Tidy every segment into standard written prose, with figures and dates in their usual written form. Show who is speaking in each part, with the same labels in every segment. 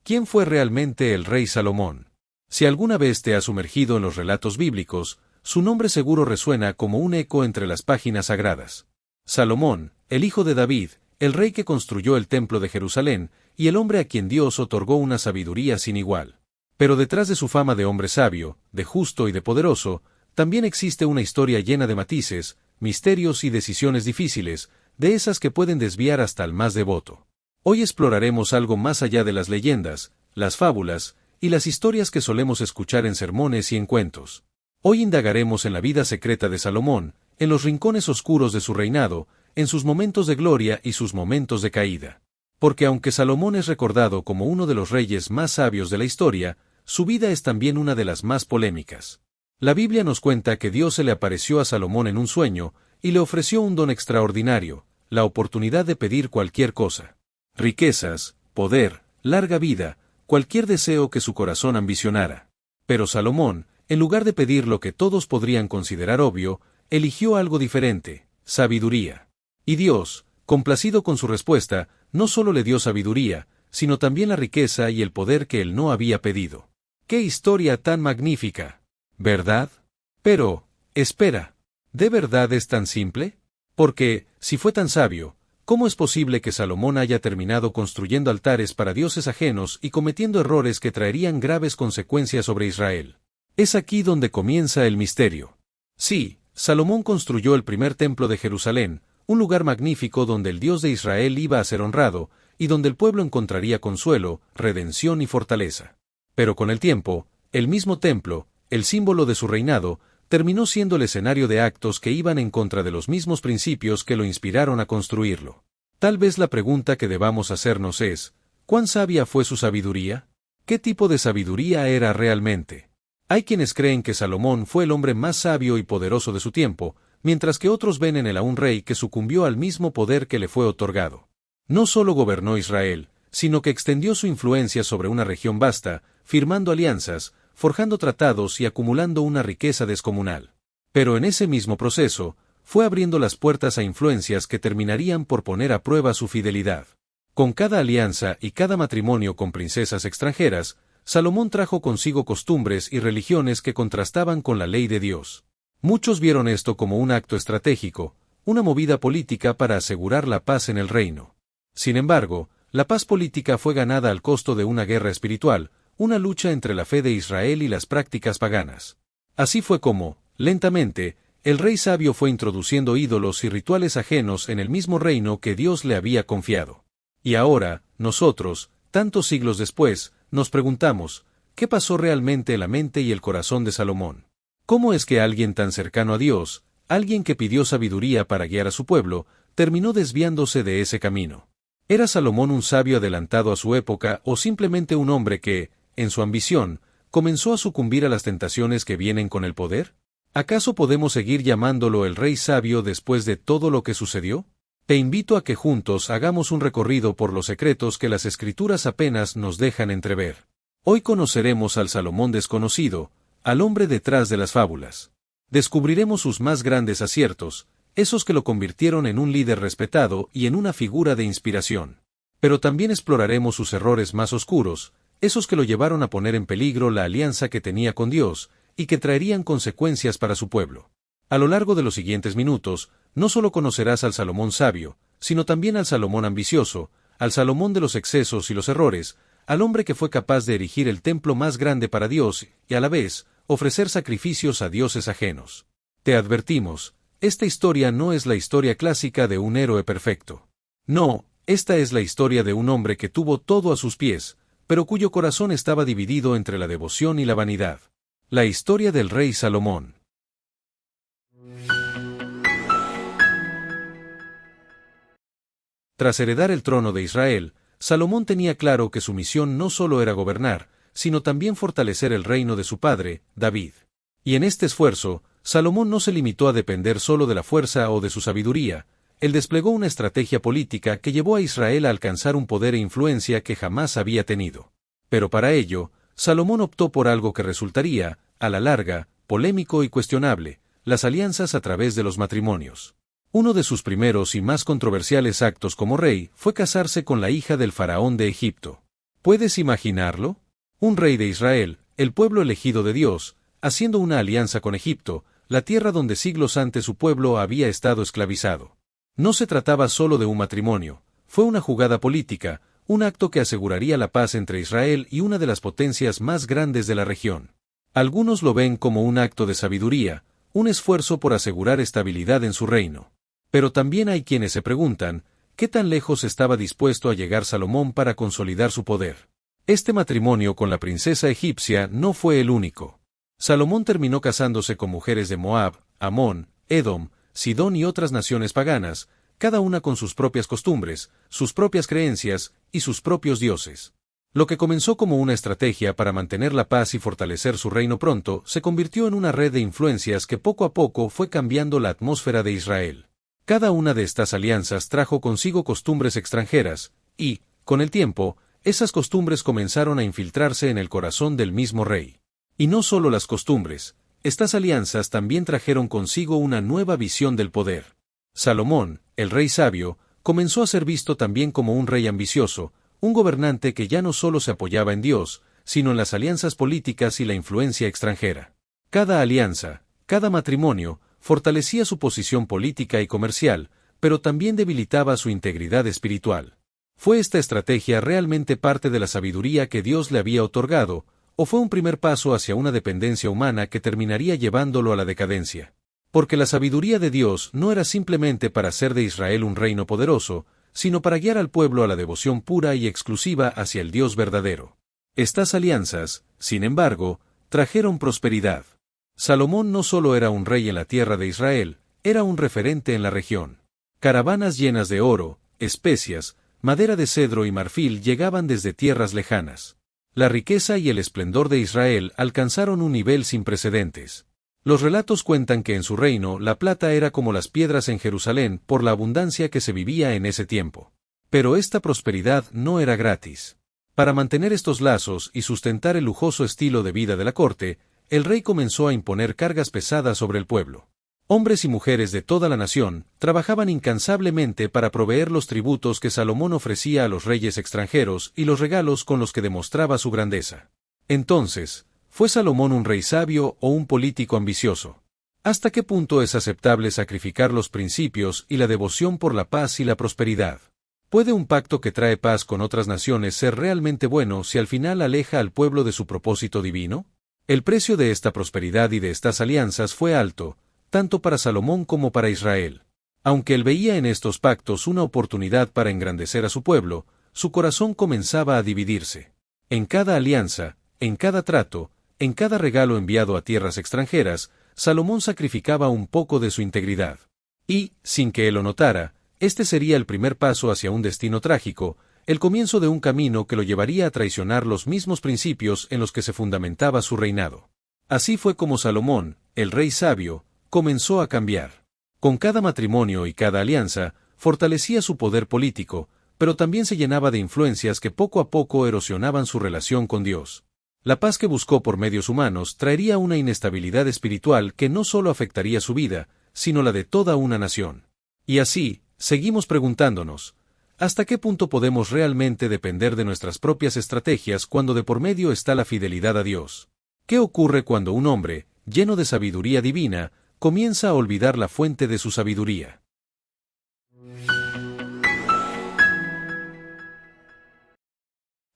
Speaker 1: ¿Quién fue realmente el rey Salomón? Si alguna vez te has sumergido en los relatos bíblicos, su nombre seguro resuena como un eco entre las páginas sagradas. Salomón, el hijo de David, el rey que construyó el templo de Jerusalén, y el hombre a quien Dios otorgó una sabiduría sin igual. Pero detrás de su fama de hombre sabio, de justo y de poderoso, también existe una historia llena de matices, misterios y decisiones difíciles, de esas que pueden desviar hasta al más devoto. Hoy exploraremos algo más allá de las leyendas, las fábulas, y las historias que solemos escuchar en sermones y en cuentos. Hoy indagaremos en la vida secreta de Salomón, en los rincones oscuros de su reinado, en sus momentos de gloria y sus momentos de caída. Porque aunque Salomón es recordado como uno de los reyes más sabios de la historia, su vida es también una de las más polémicas. La Biblia nos cuenta que Dios se le apareció a Salomón en un sueño, y le ofreció un don extraordinario, la oportunidad de pedir cualquier cosa. Riquezas, poder, larga vida, cualquier deseo que su corazón ambicionara. Pero Salomón, en lugar de pedir lo que todos podrían considerar obvio, eligió algo diferente, sabiduría. Y Dios, complacido con su respuesta, no solo le dio sabiduría, sino también la riqueza y el poder que él no había pedido. ¡Qué historia tan magnífica! ¿Verdad? Pero, espera, ¿de verdad es tan simple? Porque, si fue tan sabio, ¿cómo es posible que Salomón haya terminado construyendo altares para dioses ajenos y cometiendo errores que traerían graves consecuencias sobre Israel? Es aquí donde comienza el misterio. Sí, Salomón construyó el primer templo de Jerusalén, un lugar magnífico donde el Dios de Israel iba a ser honrado, y donde el pueblo encontraría consuelo, redención y fortaleza. Pero con el tiempo, el mismo templo, el símbolo de su reinado, terminó siendo el escenario de actos que iban en contra de los mismos principios que lo inspiraron a construirlo. Tal vez la pregunta que debamos hacernos es, ¿cuán sabia fue su sabiduría? ¿Qué tipo de sabiduría era realmente? Hay quienes creen que Salomón fue el hombre más sabio y poderoso de su tiempo, mientras que otros ven en él a un rey que sucumbió al mismo poder que le fue otorgado. No solo gobernó Israel, sino que extendió su influencia sobre una región vasta, firmando alianzas, forjando tratados y acumulando una riqueza descomunal. Pero en ese mismo proceso, fue abriendo las puertas a influencias que terminarían por poner a prueba su fidelidad. Con cada alianza y cada matrimonio con princesas extranjeras, Salomón trajo consigo costumbres y religiones que contrastaban con la ley de Dios. Muchos vieron esto como un acto estratégico, una movida política para asegurar la paz en el reino. Sin embargo, la paz política fue ganada al costo de una guerra espiritual, una lucha entre la fe de Israel y las prácticas paganas. Así fue como, lentamente, el rey sabio fue introduciendo ídolos y rituales ajenos en el mismo reino que Dios le había confiado. Y ahora, nosotros, tantos siglos después, nos preguntamos, ¿qué pasó realmente en la mente y el corazón de Salomón? ¿Cómo es que alguien tan cercano a Dios, alguien que pidió sabiduría para guiar a su pueblo, terminó desviándose de ese camino? ¿Era Salomón un sabio adelantado a su época o simplemente un hombre que, en su ambición, comenzó a sucumbir a las tentaciones que vienen con el poder? ¿Acaso podemos seguir llamándolo el rey sabio después de todo lo que sucedió? Te invito a que juntos hagamos un recorrido por los secretos que las Escrituras apenas nos dejan entrever. Hoy conoceremos al Salomón desconocido, al hombre detrás de las fábulas. Descubriremos sus más grandes aciertos, esos que lo convirtieron en un líder respetado y en una figura de inspiración. Pero también exploraremos sus errores más oscuros, esos que lo llevaron a poner en peligro la alianza que tenía con Dios, y que traerían consecuencias para su pueblo. A lo largo de los siguientes minutos, no solo conocerás al Salomón sabio, sino también al Salomón ambicioso, al Salomón de los excesos y los errores, al hombre que fue capaz de erigir el templo más grande para Dios y a la vez, ofrecer sacrificios a dioses ajenos. Te advertimos, esta historia no es la historia clásica de un héroe perfecto. No, esta es la historia de un hombre que tuvo todo a sus pies, pero cuyo corazón estaba dividido entre la devoción y la vanidad. La historia del rey Salomón. Tras heredar el trono de Israel, Salomón tenía claro que su misión no solo era gobernar, sino también fortalecer el reino de su padre, David. Y en este esfuerzo, Salomón no se limitó a depender solo de la fuerza o de su sabiduría, él desplegó una estrategia política que llevó a Israel a alcanzar un poder e influencia que jamás había tenido. Pero para ello, Salomón optó por algo que resultaría, a la larga, polémico y cuestionable, las alianzas a través de los matrimonios. Uno de sus primeros y más controversiales actos como rey fue casarse con la hija del faraón de Egipto. ¿Puedes imaginarlo? Un rey de Israel, el pueblo elegido de Dios, haciendo una alianza con Egipto, la tierra donde siglos antes su pueblo había estado esclavizado. No se trataba solo de un matrimonio, fue una jugada política, un acto que aseguraría la paz entre Israel y una de las potencias más grandes de la región. Algunos lo ven como un acto de sabiduría, un esfuerzo por asegurar estabilidad en su reino. Pero también hay quienes se preguntan, ¿qué tan lejos estaba dispuesto a llegar Salomón para consolidar su poder? Este matrimonio con la princesa egipcia no fue el único. Salomón terminó casándose con mujeres de Moab, Amón, Edom, Sidón y otras naciones paganas, cada una con sus propias costumbres, sus propias creencias y sus propios dioses. Lo que comenzó como una estrategia para mantener la paz y fortalecer su reino pronto, se convirtió en una red de influencias que poco a poco fue cambiando la atmósfera de Israel. Cada una de estas alianzas trajo consigo costumbres extranjeras, y, con el tiempo, esas costumbres comenzaron a infiltrarse en el corazón del mismo rey. Y no solo las costumbres, estas alianzas también trajeron consigo una nueva visión del poder. Salomón, el rey sabio, comenzó a ser visto también como un rey ambicioso, un gobernante que ya no solo se apoyaba en Dios, sino en las alianzas políticas y la influencia extranjera. Cada alianza, cada matrimonio, fortalecía su posición política y comercial, pero también debilitaba su integridad espiritual. ¿Fue esta estrategia realmente parte de la sabiduría que Dios le había otorgado, o fue un primer paso hacia una dependencia humana que terminaría llevándolo a la decadencia? Porque la sabiduría de Dios no era simplemente para hacer de Israel un reino poderoso, sino para guiar al pueblo a la devoción pura y exclusiva hacia el Dios verdadero. Estas alianzas, sin embargo, trajeron prosperidad. Salomón no solo era un rey en la tierra de Israel, era un referente en la región. Caravanas llenas de oro, especias, madera de cedro y marfil llegaban desde tierras lejanas. La riqueza y el esplendor de Israel alcanzaron un nivel sin precedentes. Los relatos cuentan que en su reino la plata era como las piedras en Jerusalén por la abundancia que se vivía en ese tiempo. Pero esta prosperidad no era gratis. Para mantener estos lazos y sustentar el lujoso estilo de vida de la corte, el rey comenzó a imponer cargas pesadas sobre el pueblo. Hombres y mujeres de toda la nación trabajaban incansablemente para proveer los tributos que Salomón ofrecía a los reyes extranjeros y los regalos con los que demostraba su grandeza. Entonces, ¿fue Salomón un rey sabio o un político ambicioso? ¿Hasta qué punto es aceptable sacrificar los principios y la devoción por la paz y la prosperidad? ¿Puede un pacto que trae paz con otras naciones ser realmente bueno si al final aleja al pueblo de su propósito divino? El precio de esta prosperidad y de estas alianzas fue alto, tanto para Salomón como para Israel. Aunque él veía en estos pactos una oportunidad para engrandecer a su pueblo, su corazón comenzaba a dividirse. En cada alianza, en cada trato, en cada regalo enviado a tierras extranjeras, Salomón sacrificaba un poco de su integridad. Y, sin que él lo notara, este sería el primer paso hacia un destino trágico, el comienzo de un camino que lo llevaría a traicionar los mismos principios en los que se fundamentaba su reinado. Así fue como Salomón, el rey sabio, comenzó a cambiar. Con cada matrimonio y cada alianza, fortalecía su poder político, pero también se llenaba de influencias que poco a poco erosionaban su relación con Dios. La paz que buscó por medios humanos traería una inestabilidad espiritual que no solo afectaría su vida, sino la de toda una nación. Y así, seguimos preguntándonos, ¿hasta qué punto podemos realmente depender de nuestras propias estrategias cuando de por medio está la fidelidad a Dios? ¿Qué ocurre cuando un hombre, lleno de sabiduría divina, comienza a olvidar la fuente de su sabiduría?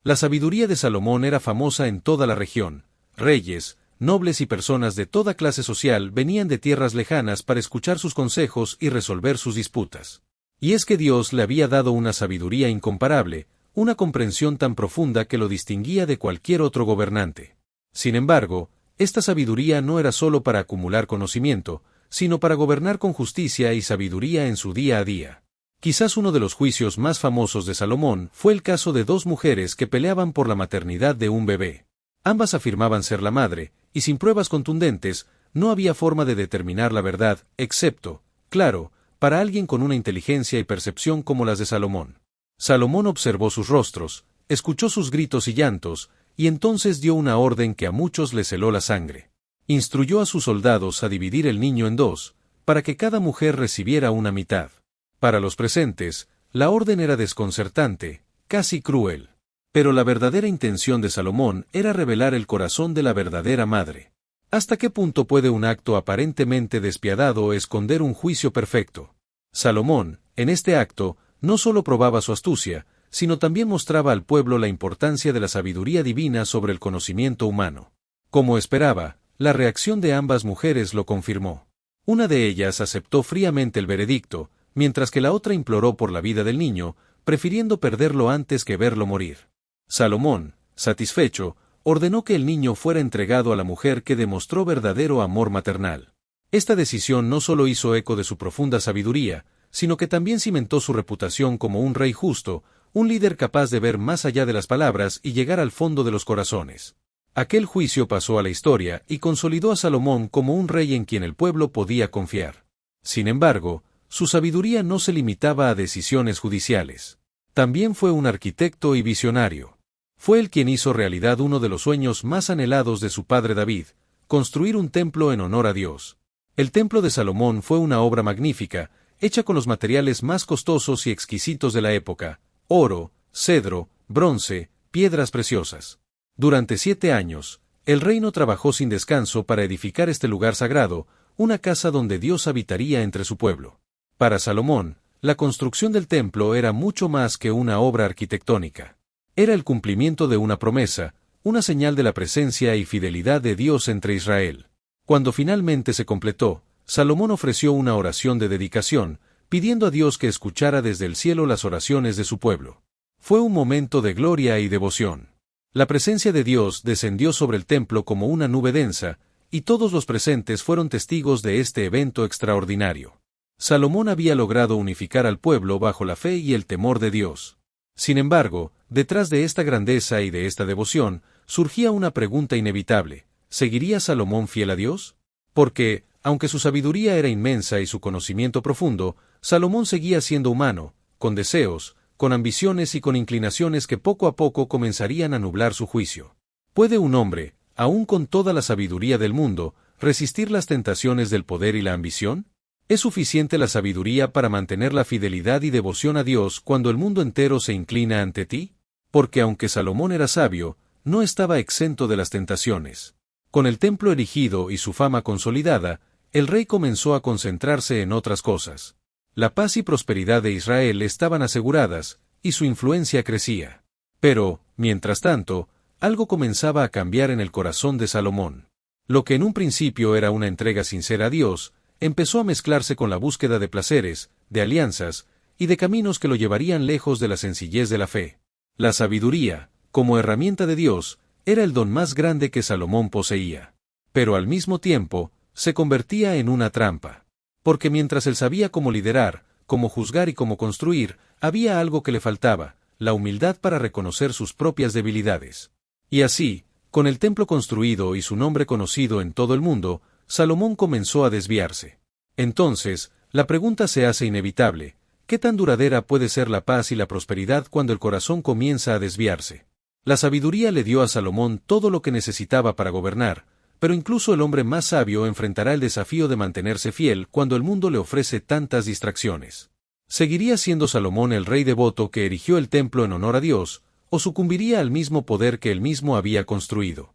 Speaker 1: La sabiduría de Salomón era famosa en toda la región. Reyes, nobles y personas de toda clase social venían de tierras lejanas para escuchar sus consejos y resolver sus disputas. Y es que Dios le había dado una sabiduría incomparable, una comprensión tan profunda que lo distinguía de cualquier otro gobernante. Sin embargo, esta sabiduría no era solo para acumular conocimiento, sino para gobernar con justicia y sabiduría en su día a día. Quizás uno de los juicios más famosos de Salomón fue el caso de dos mujeres que peleaban por la maternidad de un bebé. Ambas afirmaban ser la madre, y sin pruebas contundentes, no había forma de determinar la verdad, excepto, claro, para alguien con una inteligencia y percepción como las de Salomón. Salomón observó sus rostros, escuchó sus gritos y llantos, y entonces dio una orden que a muchos les heló la sangre. Instruyó a sus soldados a dividir el niño en dos, para que cada mujer recibiera una mitad. Para los presentes, la orden era desconcertante, casi cruel. Pero la verdadera intención de Salomón era revelar el corazón de la verdadera madre. ¿Hasta qué punto puede un acto aparentemente despiadado esconder un juicio perfecto? Salomón, en este acto, no solo probaba su astucia, sino también mostraba al pueblo la importancia de la sabiduría divina sobre el conocimiento humano. Como esperaba, la reacción de ambas mujeres lo confirmó. Una de ellas aceptó fríamente el veredicto, mientras que la otra imploró por la vida del niño, prefiriendo perderlo antes que verlo morir. Salomón, satisfecho, ordenó que el niño fuera entregado a la mujer que demostró verdadero amor maternal. Esta decisión no solo hizo eco de su profunda sabiduría, sino que también cimentó su reputación como un rey justo, un líder capaz de ver más allá de las palabras y llegar al fondo de los corazones. Aquel juicio pasó a la historia y consolidó a Salomón como un rey en quien el pueblo podía confiar. Sin embargo, su sabiduría no se limitaba a decisiones judiciales. También fue un arquitecto y visionario. Fue él quien hizo realidad uno de los sueños más anhelados de su padre David, construir un templo en honor a Dios. El templo de Salomón fue una obra magnífica, hecha con los materiales más costosos y exquisitos de la época: oro, cedro, bronce, piedras preciosas. Durante 7 años, el reino trabajó sin descanso para edificar este lugar sagrado, una casa donde Dios habitaría entre su pueblo. Para Salomón, la construcción del templo era mucho más que una obra arquitectónica. Era el cumplimiento de una promesa, una señal de la presencia y fidelidad de Dios entre Israel. Cuando finalmente se completó, Salomón ofreció una oración de dedicación, pidiendo a Dios que escuchara desde el cielo las oraciones de su pueblo. Fue un momento de gloria y devoción. La presencia de Dios descendió sobre el templo como una nube densa, y todos los presentes fueron testigos de este evento extraordinario. Salomón había logrado unificar al pueblo bajo la fe y el temor de Dios. Sin embargo, detrás de esta grandeza y de esta devoción, surgía una pregunta inevitable: ¿seguiría Salomón fiel a Dios? Porque, aunque su sabiduría era inmensa y su conocimiento profundo, Salomón seguía siendo humano, con deseos, con ambiciones y con inclinaciones que poco a poco comenzarían a nublar su juicio. ¿Puede un hombre, aun con toda la sabiduría del mundo, resistir las tentaciones del poder y la ambición? ¿Es suficiente la sabiduría para mantener la fidelidad y devoción a Dios cuando el mundo entero se inclina ante ti? Porque aunque Salomón era sabio, no estaba exento de las tentaciones. Con el templo erigido y su fama consolidada, el rey comenzó a concentrarse en otras cosas. La paz y prosperidad de Israel estaban aseguradas, y su influencia crecía. Pero, mientras tanto, algo comenzaba a cambiar en el corazón de Salomón. Lo que en un principio era una entrega sincera a Dios, empezó a mezclarse con la búsqueda de placeres, de alianzas, y de caminos que lo llevarían lejos de la sencillez de la fe. La sabiduría, como herramienta de Dios, era el don más grande que Salomón poseía. Pero al mismo tiempo, se convertía en una trampa. Porque mientras él sabía cómo liderar, cómo juzgar y cómo construir, había algo que le faltaba: la humildad para reconocer sus propias debilidades. Y así, con el templo construido y su nombre conocido en todo el mundo, Salomón comenzó a desviarse. Entonces, la pregunta se hace inevitable: ¿qué tan duradera puede ser la paz y la prosperidad cuando el corazón comienza a desviarse? La sabiduría le dio a Salomón todo lo que necesitaba para gobernar, pero incluso el hombre más sabio enfrentará el desafío de mantenerse fiel cuando el mundo le ofrece tantas distracciones. ¿Seguiría siendo Salomón el rey devoto que erigió el templo en honor a Dios, o sucumbiría al mismo poder que él mismo había construido?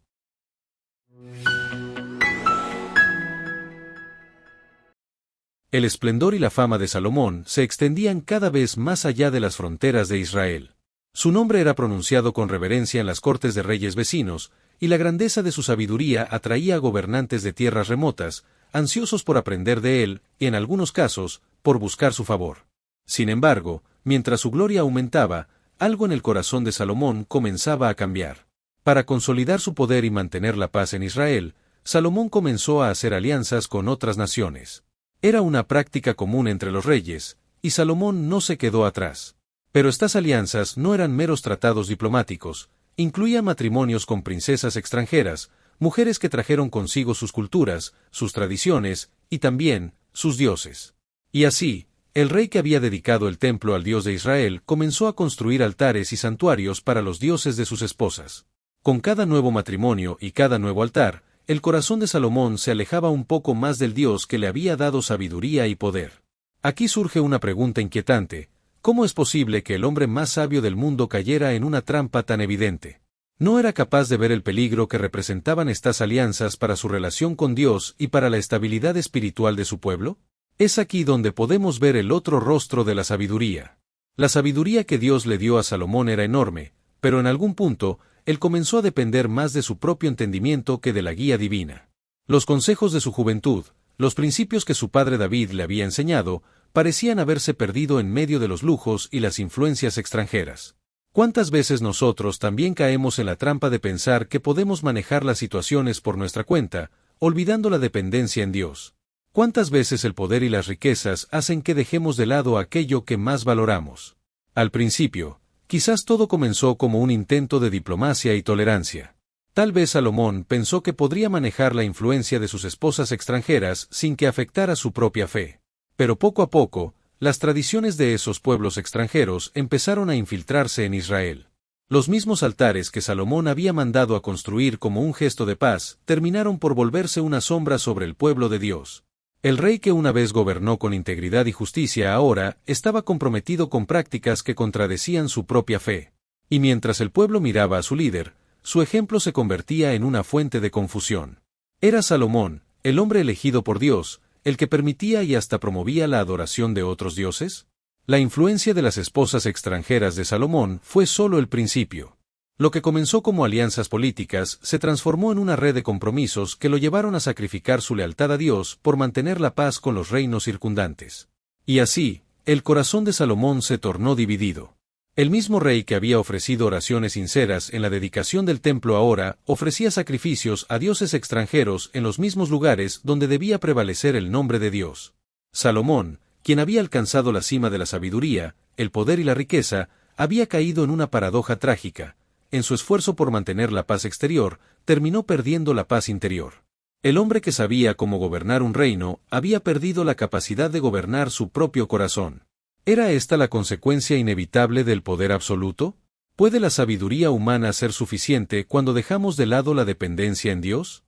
Speaker 1: El esplendor y la fama de Salomón se extendían cada vez más allá de las fronteras de Israel. Su nombre era pronunciado con reverencia en las cortes de reyes vecinos, y la grandeza de su sabiduría atraía a gobernantes de tierras remotas, ansiosos por aprender de él, y en algunos casos, por buscar su favor. Sin embargo, mientras su gloria aumentaba, algo en el corazón de Salomón comenzaba a cambiar. Para consolidar su poder y mantener la paz en Israel, Salomón comenzó a hacer alianzas con otras naciones. Era una práctica común entre los reyes, y Salomón no se quedó atrás. Pero estas alianzas no eran meros tratados diplomáticos, incluían matrimonios con princesas extranjeras, mujeres que trajeron consigo sus culturas, sus tradiciones, y también, sus dioses. Y así, el rey que había dedicado el templo al Dios de Israel comenzó a construir altares y santuarios para los dioses de sus esposas. Con cada nuevo matrimonio y cada nuevo altar, el corazón de Salomón se alejaba un poco más del Dios que le había dado sabiduría y poder. Aquí surge una pregunta inquietante: ¿Cómo es posible que el hombre más sabio del mundo cayera en una trampa tan evidente? ¿No era capaz de ver el peligro que representaban estas alianzas para su relación con Dios y para la estabilidad espiritual de su pueblo? Es aquí donde podemos ver el otro rostro de la sabiduría. La sabiduría que Dios le dio a Salomón era enorme, pero en algún punto, él comenzó a depender más de su propio entendimiento que de la guía divina. Los consejos de su juventud, los principios que su padre David le había enseñado, parecían haberse perdido en medio de los lujos y las influencias extranjeras. ¿Cuántas veces nosotros también caemos en la trampa de pensar que podemos manejar las situaciones por nuestra cuenta, olvidando la dependencia en Dios? ¿Cuántas veces el poder y las riquezas hacen que dejemos de lado aquello que más valoramos? Al principio, quizás todo comenzó como un intento de diplomacia y tolerancia. Tal vez Salomón pensó que podría manejar la influencia de sus esposas extranjeras sin que afectara su propia fe. Pero poco a poco, las tradiciones de esos pueblos extranjeros empezaron a infiltrarse en Israel. Los mismos altares que Salomón había mandado a construir como un gesto de paz terminaron por volverse una sombra sobre el pueblo de Dios. El rey que una vez gobernó con integridad y justicia ahora estaba comprometido con prácticas que contradecían su propia fe. Y mientras el pueblo miraba a su líder, su ejemplo se convertía en una fuente de confusión. Era Salomón, el hombre elegido por Dios, el que permitía y hasta promovía la adoración de otros dioses. La influencia de las esposas extranjeras de Salomón fue solo el principio. Lo que comenzó como alianzas políticas se transformó en una red de compromisos que lo llevaron a sacrificar su lealtad a Dios por mantener la paz con los reinos circundantes. Y así, el corazón de Salomón se tornó dividido. El mismo rey que había ofrecido oraciones sinceras en la dedicación del templo ahora ofrecía sacrificios a dioses extranjeros en los mismos lugares donde debía prevalecer el nombre de Dios. Salomón, quien había alcanzado la cima de la sabiduría, el poder y la riqueza, había caído en una paradoja trágica. En su esfuerzo por mantener la paz exterior, terminó perdiendo la paz interior. El hombre que sabía cómo gobernar un reino había perdido la capacidad de gobernar su propio corazón. ¿Era esta la consecuencia inevitable del poder absoluto? ¿Puede la sabiduría humana ser suficiente cuando dejamos de lado la dependencia en Dios?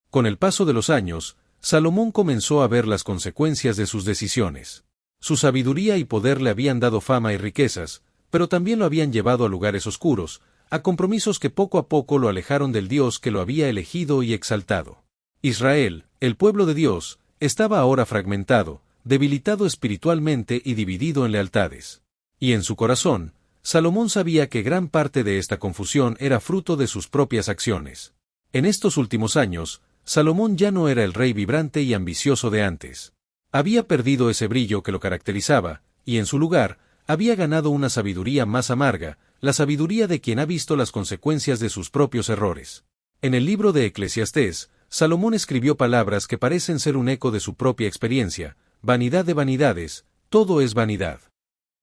Speaker 1: Con el paso de los años, Salomón comenzó a ver las consecuencias de sus decisiones. Su sabiduría y poder le habían dado fama y riquezas, pero también lo habían llevado a lugares oscuros, a compromisos que poco a poco lo alejaron del Dios que lo había elegido y exaltado. Israel, el pueblo de Dios, estaba ahora fragmentado, debilitado espiritualmente y dividido en lealtades. Y en su corazón, Salomón sabía que gran parte de esta confusión era fruto de sus propias acciones. En estos últimos años, Salomón ya no era el rey vibrante y ambicioso de antes. Había perdido ese brillo que lo caracterizaba, y en su lugar, había ganado una sabiduría más amarga, la sabiduría de quien ha visto las consecuencias de sus propios errores. En el libro de Eclesiastés, Salomón escribió palabras que parecen ser un eco de su propia experiencia: vanidad de vanidades, todo es vanidad.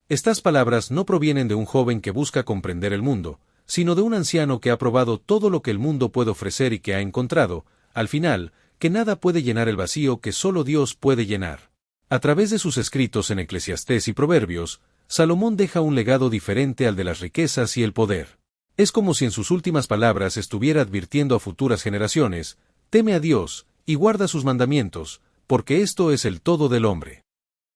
Speaker 1: Estas palabras no provienen de un joven que busca comprender el mundo, sino de un anciano que ha probado todo lo que el mundo puede ofrecer y que ha encontrado, al final, que nada puede llenar el vacío que solo Dios puede llenar. A través de sus escritos en Eclesiastés y Proverbios, Salomón deja un legado diferente al de las riquezas y el poder. Es como si en sus últimas palabras estuviera advirtiendo a futuras generaciones: teme a Dios, y guarda sus mandamientos, porque esto es el todo del hombre.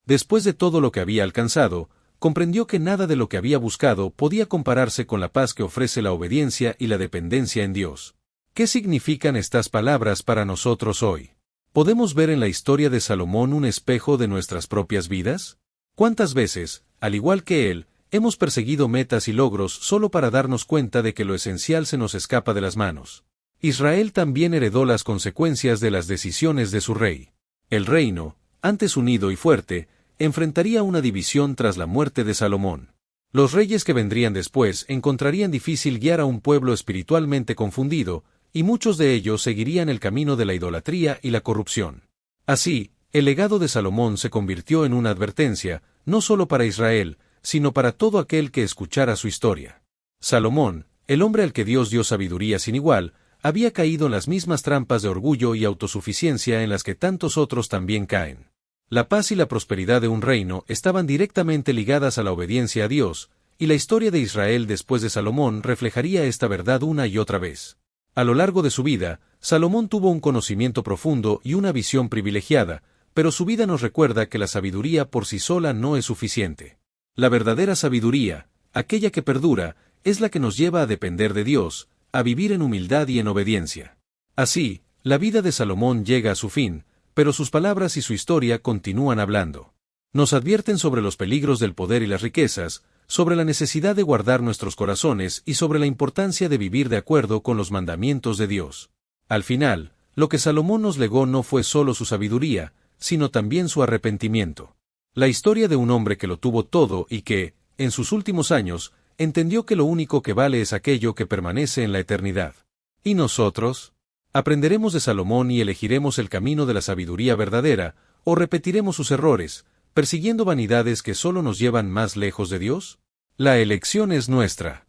Speaker 1: Después de todo lo que había alcanzado, comprendió que nada de lo que había buscado podía compararse con la paz que ofrece la obediencia y la dependencia en Dios. ¿Qué significan estas palabras para nosotros hoy? ¿Podemos ver en la historia de Salomón un espejo de nuestras propias vidas? ¿Cuántas veces, al igual que él, hemos perseguido metas y logros solo para darnos cuenta de que lo esencial se nos escapa de las manos? Israel también heredó las consecuencias de las decisiones de su rey. El reino, antes unido y fuerte, enfrentaría una división tras la muerte de Salomón. Los reyes que vendrían después encontrarían difícil guiar a un pueblo espiritualmente confundido, y muchos de ellos seguirían el camino de la idolatría y la corrupción. Así, el legado de Salomón se convirtió en una advertencia, no solo para Israel, sino para todo aquel que escuchara su historia. Salomón, el hombre al que Dios dio sabiduría sin igual, había caído en las mismas trampas de orgullo y autosuficiencia en las que tantos otros también caen. La paz y la prosperidad de un reino estaban directamente ligadas a la obediencia a Dios, y la historia de Israel después de Salomón reflejaría esta verdad una y otra vez. A lo largo de su vida, Salomón tuvo un conocimiento profundo y una visión privilegiada, pero su vida nos recuerda que la sabiduría por sí sola no es suficiente. La verdadera sabiduría, aquella que perdura, es la que nos lleva a depender de Dios, a vivir en humildad y en obediencia. Así, la vida de Salomón llega a su fin, pero sus palabras y su historia continúan hablando. Nos advierten sobre los peligros del poder y las riquezas, sobre la necesidad de guardar nuestros corazones y sobre la importancia de vivir de acuerdo con los mandamientos de Dios. Al final, lo que Salomón nos legó no fue solo su sabiduría, sino también su arrepentimiento. La historia de un hombre que lo tuvo todo y que, en sus últimos años, entendió que lo único que vale es aquello que permanece en la eternidad. ¿Y nosotros? ¿Aprenderemos de Salomón y elegiremos el camino de la sabiduría verdadera, o repetiremos sus errores, persiguiendo vanidades que solo nos llevan más lejos de Dios? La elección es nuestra.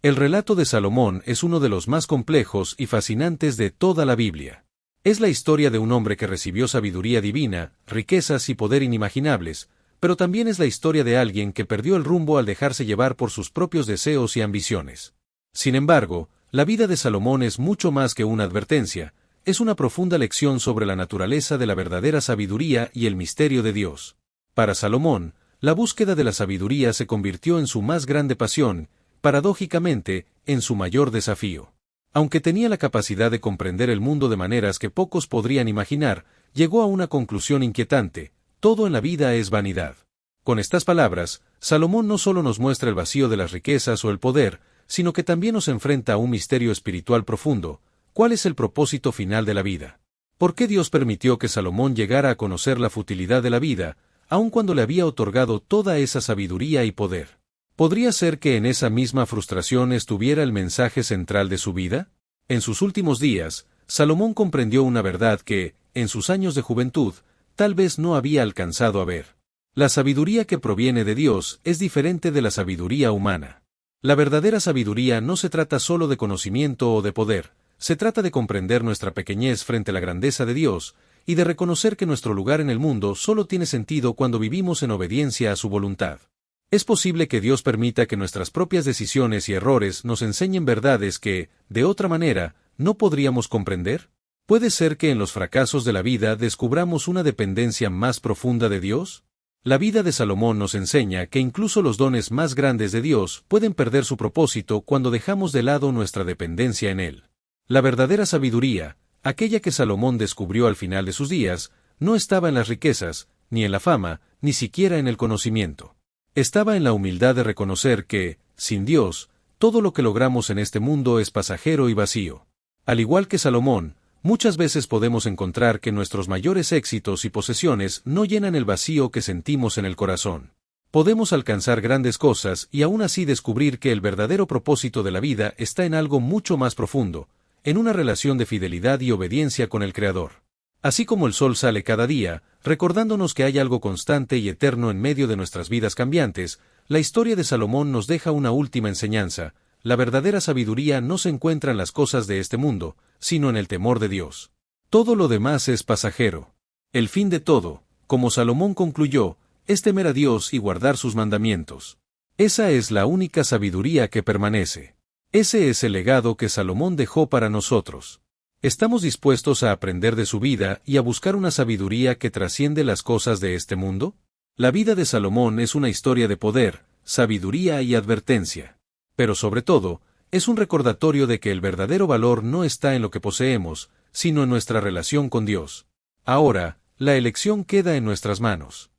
Speaker 1: El relato de Salomón es uno de los más complejos y fascinantes de toda la Biblia. Es la historia de un hombre que recibió sabiduría divina, riquezas y poder inimaginables, pero también es la historia de alguien que perdió el rumbo al dejarse llevar por sus propios deseos y ambiciones. Sin embargo, la vida de Salomón es mucho más que una advertencia, es una profunda lección sobre la naturaleza de la verdadera sabiduría y el misterio de Dios. Para Salomón, la búsqueda de la sabiduría se convirtió en su más grande pasión, paradójicamente, en su mayor desafío. Aunque tenía la capacidad de comprender el mundo de maneras que pocos podrían imaginar, llegó a una conclusión inquietante: todo en la vida es vanidad. Con estas palabras, Salomón no solo nos muestra el vacío de las riquezas o el poder, sino que también nos enfrenta a un misterio espiritual profundo. ¿Cuál es el propósito final de la vida? ¿Por qué Dios permitió que Salomón llegara a conocer la futilidad de la vida, aun cuando le había otorgado toda esa sabiduría y poder? ¿Podría ser que en esa misma frustración estuviera el mensaje central de su vida? En sus últimos días, Salomón comprendió una verdad que, en sus años de juventud, tal vez no había alcanzado a ver. La sabiduría que proviene de Dios es diferente de la sabiduría humana. La verdadera sabiduría no se trata solo de conocimiento o de poder, se trata de comprender nuestra pequeñez frente a la grandeza de Dios, y de reconocer que nuestro lugar en el mundo solo tiene sentido cuando vivimos en obediencia a su voluntad. ¿Es posible que Dios permita que nuestras propias decisiones y errores nos enseñen verdades que, de otra manera, no podríamos comprender? ¿Puede ser que en los fracasos de la vida descubramos una dependencia más profunda de Dios? La vida de Salomón nos enseña que incluso los dones más grandes de Dios pueden perder su propósito cuando dejamos de lado nuestra dependencia en Él. La verdadera sabiduría, aquella que Salomón descubrió al final de sus días, no estaba en las riquezas, ni en la fama, ni siquiera en el conocimiento. Estaba en la humildad de reconocer que, sin Dios, todo lo que logramos en este mundo es pasajero y vacío. Al igual que Salomón, muchas veces podemos encontrar que nuestros mayores éxitos y posesiones no llenan el vacío que sentimos en el corazón. Podemos alcanzar grandes cosas y aún así descubrir que el verdadero propósito de la vida está en algo mucho más profundo, en una relación de fidelidad y obediencia con el Creador. Así como el sol sale cada día, recordándonos que hay algo constante y eterno en medio de nuestras vidas cambiantes, la historia de Salomón nos deja una última enseñanza: la verdadera sabiduría no se encuentra en las cosas de este mundo, sino en el temor de Dios. Todo lo demás es pasajero. El fin de todo, como Salomón concluyó, es temer a Dios y guardar sus mandamientos. Esa es la única sabiduría que permanece. Ese es el legado que Salomón dejó para nosotros. ¿Estamos dispuestos a aprender de su vida y a buscar una sabiduría que trasciende las cosas de este mundo? La vida de Salomón es una historia de poder, sabiduría y advertencia. Pero sobre todo, es un recordatorio de que el verdadero valor no está en lo que poseemos, sino en nuestra relación con Dios. Ahora, la elección queda en nuestras manos.